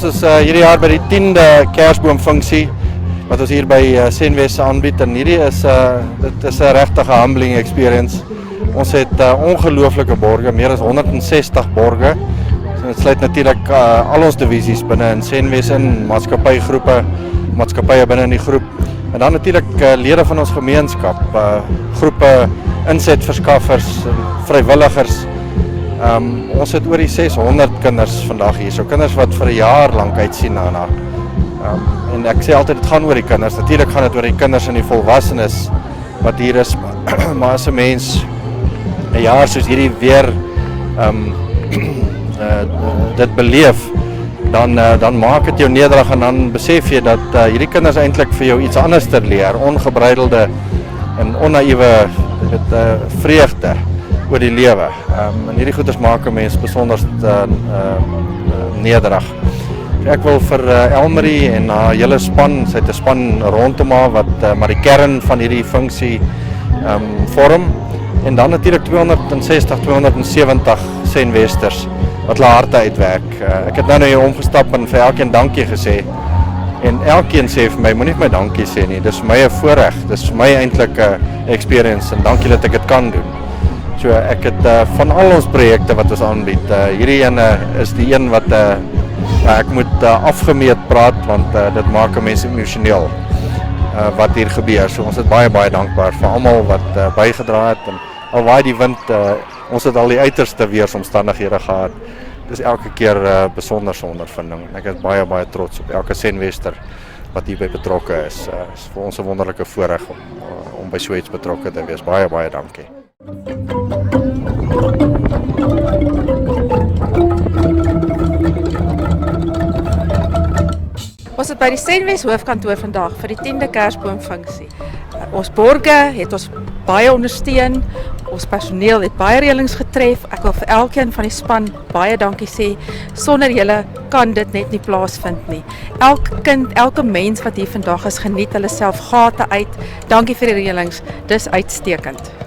is hierdie jaar by die 10de Kersboomfunksie wat ons hier by Senwes aanbied en hierdie is dit is 'n regtige humbling experience. Ons het ongelooflike borge, meer as 160 borge. So dit sluit natuurlik al ons divisies binne in Senwes in maatskappye binne in die groep. En dan natuurlik lede van ons gemeenskap, groepe insetverskaffers, vrywilligers. Ons het oor die 600 kinders vandag hier, so kinders wat vir 'n jaar lank uitsien daarna. En ek sê altyd, dit gaan oor die kinders. Natuurlik gaan dit oor die kinders en die volwassenes wat hier is, maar as 'n mens 'n jaar soos hierdie weer dit beleef, dan maak dit jou nederig en dan besef jy dat hierdie kinders eintlik vir jou iets anders te leer, ongebreidelde en onnaïewe vreugde oor die lewe. En hierdie goeders maak 'n mens besonder nederig. Ek wil vir Elmarie en haar hele span, sy het 'n span rondom haar wat maar die kern van hierdie funksie vorm. En dan natuurlik 270 Senwesters wat hulle harte uitwerk. Ek het nou hier omgestap en vir elkeen dankie gesê. En elkeen sê vir my, moenie vir my dankie sê nie. Dis vir my 'n voorreg. Dis vir my eintlik 'n experience en dankie dat ek dit kan doen. So ek het van al ons projekte wat ons aanbied, hierdie ene is die een wat ek moet afgemeet praat want dit maak 'n mens emosioneel wat hier gebeur. So ons is baie dankbaar vir almal wat bygedra het en al waai die wind, ons het al die uiterste weeromstandighede gehad. Dis elke keer besonder ondervinding. Ek is baie trots op elke Senwester wat hierby betrokke is. Is vir ons 'n wonderlike voorreg om by so iets betrokke te wees. Baie dankie. Ons het by die Senwes hoofkantoor vandag vir die 10de Kersboomfunksie. Ons borge het ons baie ondersteun, ons personeel het baie reëlings getref. Ek wil vir elkeen van die span baie dankie sê. Sonder julle kan dit net nie plaasvind nie. Elke kind, elke mens wat hier vandag is, geniet hulle self gate uit. Dankie vir die reëlings, dis uitstekend.